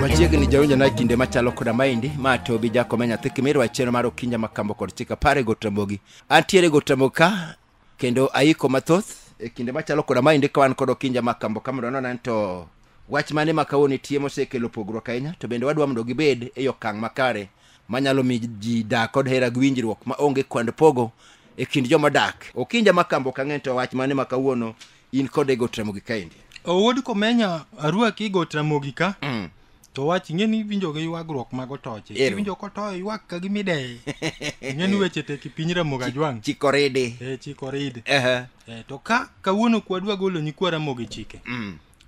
Machiegni jawinjo na kinde machalo koda maindi ma Tobi Jakom nyathi Kimiru achiel mar Okinja Makambo kod chika pare Gotramogi. Antiere Gotramoka kendo aiko mathoth e kinde machalo koda maindi ka wan kod Okinja Makambo kamoro nono to wach mane makawoni tie mosekelo pogruok ahinya to bende wadwa mondo gibed e okang' makare manyalo mi ji dak kod hera gi winjruok ma onge kwand pogo e kind joma dak. Okinja Makambo kang'en to wach mane makawuono in kod e Gotramogi kaindi. Owuod komenya arwaki Gotramogi ka. To wach ng'eni winjo gi ywagruok mag otoche. Winjo kotoyo ywak ka gimide. Ng'eni weche te kipiny Ramogi Ajwang'. Chikoridi. Chikoridi. To ka kawuono kwadwa golo nyikwa Ramogi chike.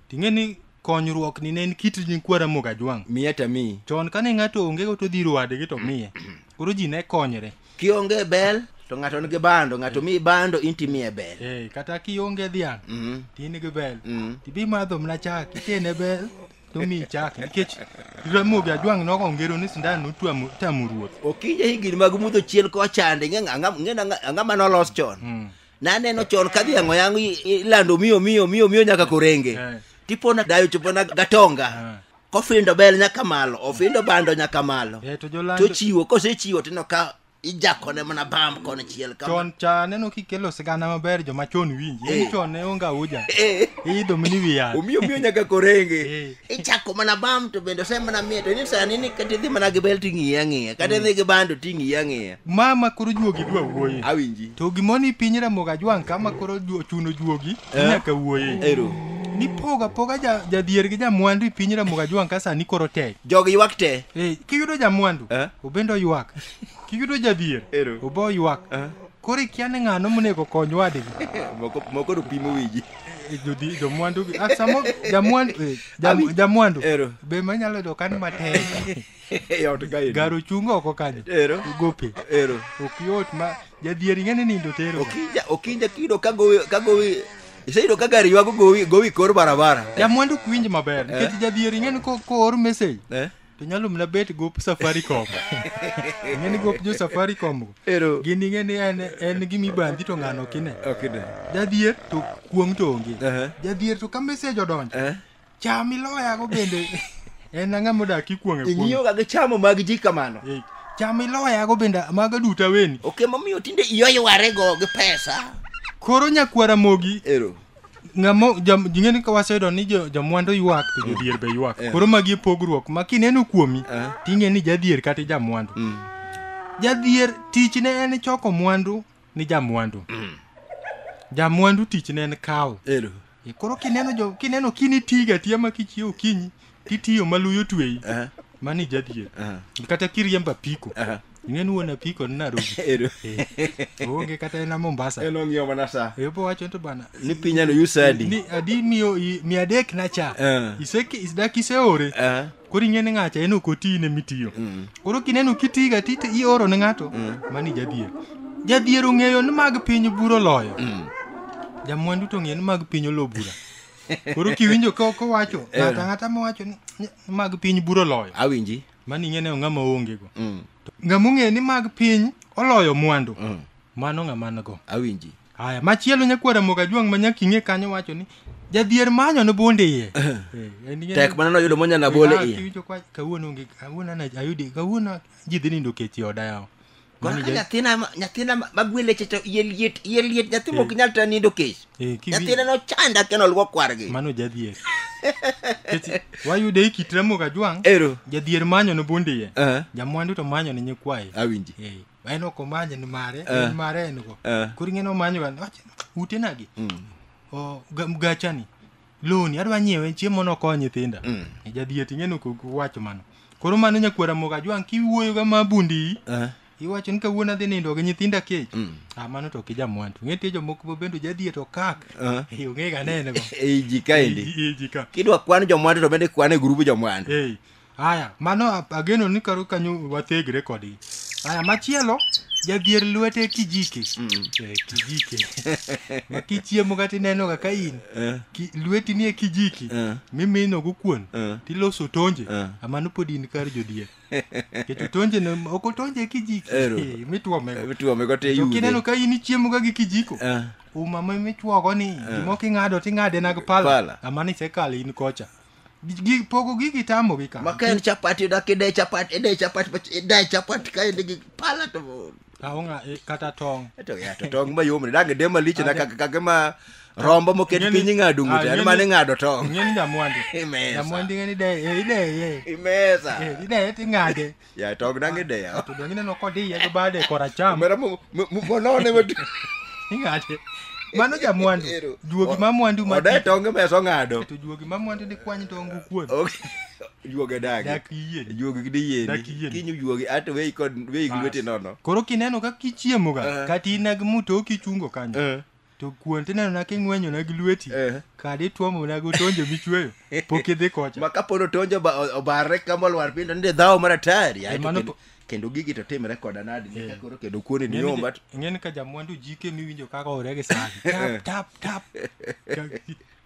Ting'eni konyruok ni ne en kit nyikwa Ramogi Ajwang'. Miya ta mi. Chon kane ng'ato onge go to dhiro wadgi to miye. Koro ji ne konyre. Kionge bel to ng'ato nigi bando, ng'ato mi bando inti miye bel. Kata kionge dhiang', tin gi bel. Tibi madho mna chak, itene bel. To mi chak nikech Ramogi Ajwang' nokongero ni sindan notwamo tamu ruoth. Okinja higini mag mudho chiel ko chande ng'ama nolos chon. Naneno chon ka dhiang' oyango ilando miyo nyaka korenge. Tipona dayo chopona gatonga. Kofindo bel nyaka malo, ofindo bando nyaka malo. To chiwo kosechiwo tino ka ijakone mana bam kone chiel kama. Chon cha neno kikelo sigana maber joma chon winji. Chon ne onga uja. Idho mini wiya. Omiyo nyaka korenge. Ichako mana bam to bendo sema na mie to ni sani ni kati mana gi bel tingi yangia. Kati ni gi bando tingi yangia. Mama koro juogi dwa wuoye. Awinji. To gimoni piny Ramogi Ajwang' kama koro chuno juogi nyaka wuoye. Ero. Ni poga jadhier gi jamwandu i piny Ramogi Ajwang' ka sani koro tek. Jogi ywak te. Kiyudo jamwandu obendo ywak. Kiyudo jadhier obo ywak. Koro ikiane ng'ano monego kony wadgi. Moko do pimo wiji. Jamwandu samo jamwandu be manyalo do kan matek. Garo chungo oko kanyo. Gope. Okiyot ma jadhier ng'ene nindo tero. Okinja kido kagowi Isaido ka gari ywago gowi kor barabara. Jamwandu kwinj maber. Nikech jadhier ng'eni ko or message. To nyalo mna bet gop Safaricom. Ng'eni gop jo Safaricom. Gini ng'eni en gimi bandi to ng'ano kine. Jadhier to kuong to onge. Jadhier to ka message odonjo. Cham iloya go bende. En ang'a modak ikuong e kuong. Ing'iyo ga chamo mag ji kamano. Cham iloya go bende maga duta weni. Momiyo tinde iyoyware go gi pesa. Koro nyakwa Ramogi ng'amo jing'eni ka wasedo ni jamwandu ywak to jodhier be ywak. Koro magi pogruok ma kineno kuomi ting'eni jadhier kata jamwandu. Jadhier tichne en choko mwandu ni jamwandu. Jamwandu tichne en kawo. Koro kineno kini tiga tiama kichiewo kinyi titiyo maluyo tweyi mani jadhier. Kata kiriemba piko. Ng'en wuona piko ni Nairobi. Onge kata na Mombasa. Eno ng'iyo mana sa. Po wacho to bana. Ni pinyano yusadi. Ni adi miyo 300 na cha. Iseki seore. Koro ing'ene ng'acha eno kotine mitiyo. Koro kineno kitiga ioro ne ng'ato mani jadhier. Jadhier ong'eyo ni mag piny buro loyo. Jamwandu to ng'eyo ni mag piny olo bura. Koro kiwinjo ko wacho ng'ata mowacho ni mag piny buro loyo. Awinji. Mani ng'ene ng'ama onge go. Ng'amung'e ni mag piny oloyo mwandu. Mano ng'amana go. Awinji. Haya machielo nyakwa Ramogi Ajwang' manyaka ing'e kanyo wacho ni jadhier manyo ne bonde iye. Tek mana noyudo monya na bole iye. Kiwinjo kwa kawuono onge kawuono na ayudi kawuono ji dhi nindo kech oda yao. Nyathina magwele cheto liet nyathi mok nyal ta nindo kech. Nyathina no chanda keno luok kwargi. Mano jadhier. Wayude ikit Ramogi Ajwang' jadhier manyo ne bonde iye. Jamwandu to manyo ne nyikwaye. Awinji. En ok omanye ni mare en go. Koro ng'eno manyo wacho ute nagi. Gachani loni adwa nyiewe chiemo no konyo nyithinda. Jadhier ting'eno ko wacho mano. Koro mano nyakwa Ramogi Ajwang' kiwuoyo ga mabundi. Iwacho ni kawuono adhi nindo gi nyithinda kech. Mano to kijamwandu. Ng'etie jomoko bende jadhier to kak. Ong'e ga nene go. Ji kaendi. Kidwa kwan jomwandu to bende kwan e grupu jomwandu. Haya, mano ageno ni karo kanyo wathegre kodgi. Haya machielo jadhier lwete kijike. Kijike. Ma kichiemo kati neno kaka in. Lweti ni kijike. Mimino go kuon. Tiloso tonje. Amano pod in kar jodhier. Keto tonje no ok tonje kijike. Mituome go te yude. Kineno ka in chiemo ga gi kijiko. Mama michwogo ni gimoko ing'ado ting'ade nag pala. Amani sekali in kocha. Pogo gigi tamo gi ka. Maken chapati da kide chapati ka indi pala to. Aonga kata tong. Eto ya to tong mayom ni dange dema liche na kaka ma rombo moket piny ng'ado ngute en mane ng'ado tong. Ng'eni jamwandu. Jamwandu ng'eni ide. Imesa. Ide ting'ade. Ya tong dange de ya. To dongine no kodi ya bade koracham. Mera mo none wadu. Ing'ade. Mano jamwandu. Juogi mamwandu ma. Ode tonge meso ng'ado. To juogi mamwandu ni kwany tongu kuon. Juogi dagi. Dak yien. Juogi gidi yien. Kinyu juogi ate wei gilweti nono. Koro kineno ka kichiemo ga kati inag muto kichungo kanyo. To kuon tineno na king'wenyo na gilweti. Kadi tuomo na go tonje michweyo. Pokidhi kocha. Makapono tonje obare kamolwar pindo nde dhao maratari. Kendo gigi to timre koda nadi koro kendo kuoni ni yomba. Ng'eni ka jamwandu jike miwinjo kaka orege sagi. Tap.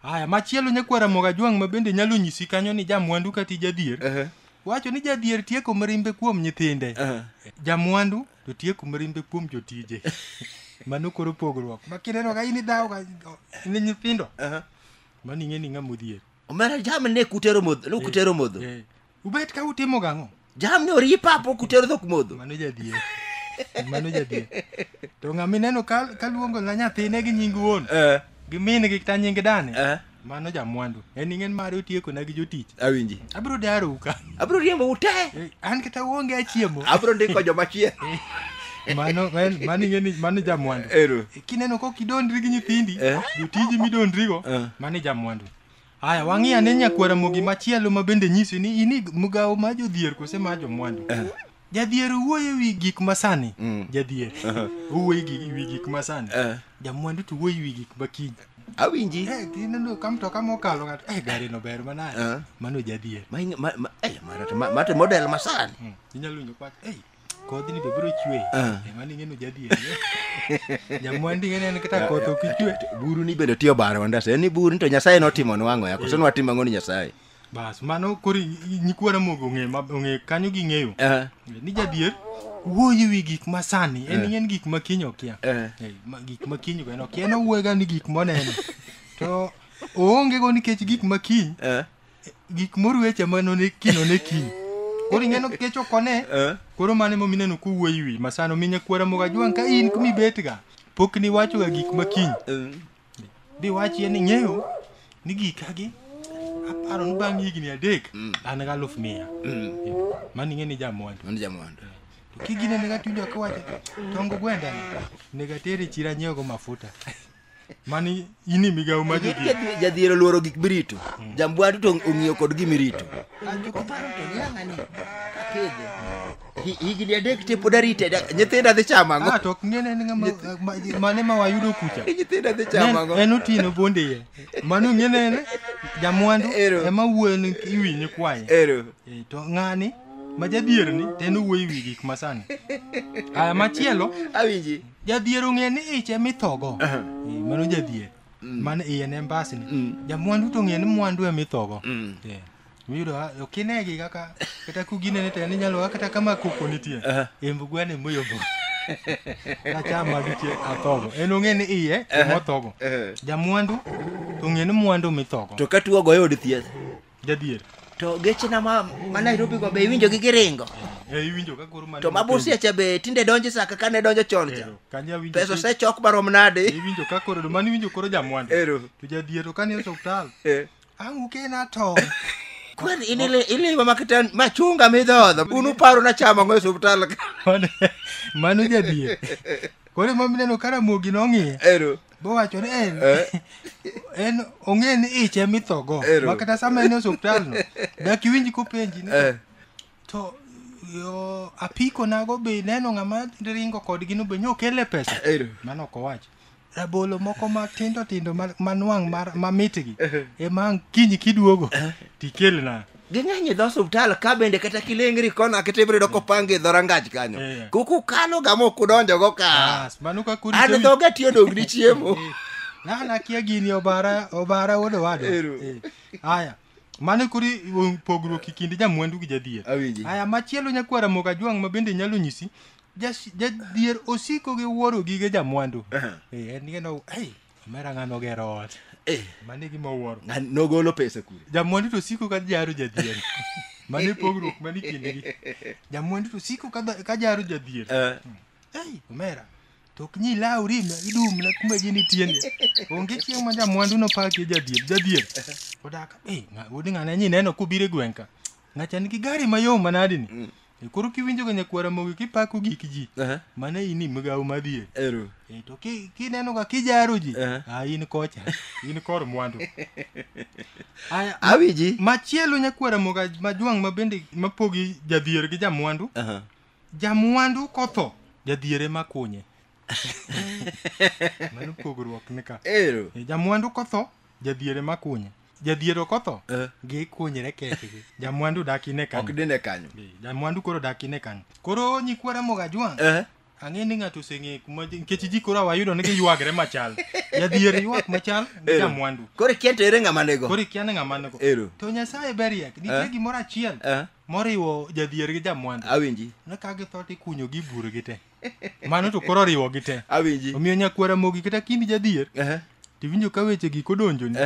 Aya machielo nyakwara moga juang' ma bende nyalo nyisi kanyo ni jamwandu kati jadhier. Wacho ni jadhier tieko marimbe kuom nyithinde. Jamwandu to tieko marimbe kuom jotije. Mano koro pogruok. Makineno ka ini dhao ka ni nyithindo. Mani ng'eni ng'amo dhier. Omera jam ne kutero modho. Ubet ka utimo gang'o? Jam ne ori papo kutero dhok modho. Mano jadhier. To ng'amineno ka luongo na nyathine gi nying wuon. Gi min gi ta nying dane. Mano jamwandu. En ng'en mare otieko na gi jotich. Awinji. Abro daro ka. Abro riembo ute. An kata uonge achiemo. Abro ndiko joma chie. Mano ng'eni mano jamwandu. Kineno ko kidondri gi nyithindi, jotiji midondrigo, mano jamwandu. Aya wang'i ane nyakwara mogi machielo ma bende nyisi ni ini mugawo ma jodhier kose ma jomwandu. Jadhier wuoyo wi gik masani. Jadhier. Wuoyo wi gik masani. Jamwandu to wuoyo wi gik makiny. Awinji. Kineno kamtoka mokalo ng'ato. Gari no ber manade. Mano jadhier. Mate model masani. Inyalo winjo kwach. Kodhi ni be biro chwe. Mani ng'eno jadhier. Jamwandu ng'eni kata koth ok chwe. Buru ni bende tiyo bare wandase. Ni buru ni to Nyasaye notimo nwango ya. Koso nwatimo ng'oni Nyasaye. Bas mano kori nyikwara mogo ng'e kanyo gi ng'eyo. Ni jadhier wuoyo wi gik masani. En ng'en gik makiny okia. Gik makiny go en okia. En owuoyo ni gik moneno. To oonge go nikech gik makiny. Gik morweche manone kiny. Koro ing'eno kech okone. Koro mane momineno kuwuoyo wi masano minya kwara moga juang' ka in kumi betga. Pok ni wacho ga gik makiny. Bi wachi en ng'eyo ni gikagi aparo ni bang' higni 3 an ga 100,000. Mani ng'eni jamwandu. To kigine nega tujo ka wacho tongo gwenda nega tere chira nyego mafuta. Mani ini migawo ma jadhier luoro gik birito. Jamwandu to ong'iyo kod gimirito. Anjo ko paro to nyang'ani. Akede. Higni 3 tipo darite nyithinda dhi chama ngo. To ng'ene mane ma wayudo kucha. Nyithinda dhi chama ngo. En otino bonde ye. Mano ng'ene jamwandu ema wuoyo ni iwinyi kwaye. To ng'ani ma jadhier ni teno wuoyo wi gik masani. Aya machielo awinji. Jadhier ong'e ni iche mithogo. Mano jadhier. Mane iye ne mbasi ni. Jamwandu to ng'e ni mwandu e mithogo. Miro okinegi kata kugine ne tani nyalo kata kama koko nitie. Embu gwene moyobo. Achama giche athogo. En ong'e ni iye mothogo. Jamwandu to ng'e ni mwandu mithogo. To katuo goyo od thieth. Jadhier. To geche na ma Nairobi go be iwinjo gi giringo. Iwinjo ka koro mane. To mabusi acha be tinde donje saka kane donjo chon cha. Kanya winjo. Pesa se chok barom nade. Iwinjo ka koro mani winjo koro jamwandu. To jadhier to kane hospital. Ang ukena to. Kwani ile mama kita machunga midhodho. Unu paro na chama ngo hospital. Mano jadhier. Kore mamineno kara mogi nong'iye. Bo wacho ni en ong'e ni iche mithogo. Makata sama en hospital no. Dak iwinji kopenji ni. To yo apiko nago be neno ng'ama ringo kodgi no be nyokele pesa. Mano ok owacho. Rabolo moko matindo manwang' mamitgi ema kinyi kiduogo tikelna ging'eny dho osuptal ka bende kata kilingri kona kitibre doko pange dhorangach kanyo kuku kalo gamo kudonjo go ka manu ka kuri an dhoga tiyo dong ni chiemo na kia gini obara wodo wado aya mane kuri pogruok kindi jamwandu gi jadhier aya machielo nyakwara moga jwang' ma bende nyalo nyisi jadhier osiko gi wuoro gige jamwandu en geno omera ng'ano gero ot mane gima wuoro nogolo pesa kure jamwandu to siko ka jaro jadhier mane pogruok mane kindgi jamwandu to siko ka jaro jadhier omera tok nyi lauri ma idum na kuma jini tiende onge chieng' ma jamwandu no pake jadhier odaka wodi ng'ane nyi neno kubire gwenka ng'acha nigi gari mayom manadi ni koro kiwinjo ga nyakwara mogi kipako gik ji mane ini migao madhier to kineno ga kijaro ji in kocha in kor mwandu awiji machielo nyakwara moga majwang' ma bende mapogi jadhier gi jamwandu jamwandu kotho jadhiere makunye mano pogruok nika jamwandu kotho jadhiere makunye jadhiero kotho gi kunyre ketgi jamwandu dakine kanyo ok dine kanyo jamwandu koro dakine kanyo koro nyikwara moga jwang' ang'e ni ng'ato oseng'e kuma nikech ji koro wayudo ni giywagre machal jadhier ywak machal gi jamwandu koro ikia to ere ng'ama nego koro ikia ni ng'ama nego to Nyasaye beriek nitie gimoro achiel moriwo jadhier gi jamwandu awinji ne ka githo tikunyo gi burgi te mano to koro riwo gi te awinji omiyo nyakwara mogi kata kindi jadhier tiwinjo ka weche gi kodonjoni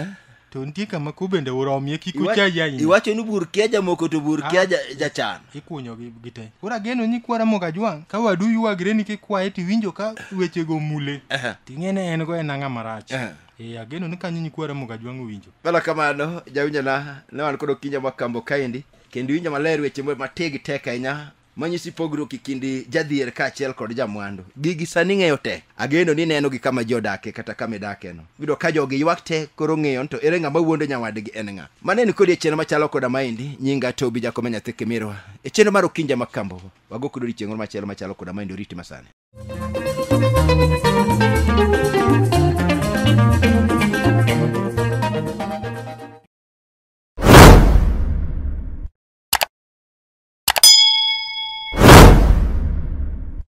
to nitie kama ko bende uromie kik uchayi ahinya iwacho ni bur kia jamoko to bur kia jachan ikunyo gi te koro ageno ni kwara moga jwang' ka wadu ywagre ni kikwaye tiwinjo ka weche go mule ting'ene en go en ang'a marach ageno ni kanyo nyikwara moga jwang' winjo bala kamano jawinjona ne wan kod Okinja Makambo kaendi kendo winjo maler weche mategi tek ahinya manyisi pogruok kindi jadhier kaachiel kod jamwandu gigi sani ng'eyo tek ageno ni neno gi kama ji odake kata kama idake no yudo ka jogi ywak tek koro ng'eyo to ere ng'ama wuondo nyawadgi en ng'a maneni kodi e chenro machalo koda maendi nyinga Tobi Jakome nyathi Kimirwa e chenro mar Okinja Makambo wago kod odiochieng' machielo machalo koda maendi oriti masani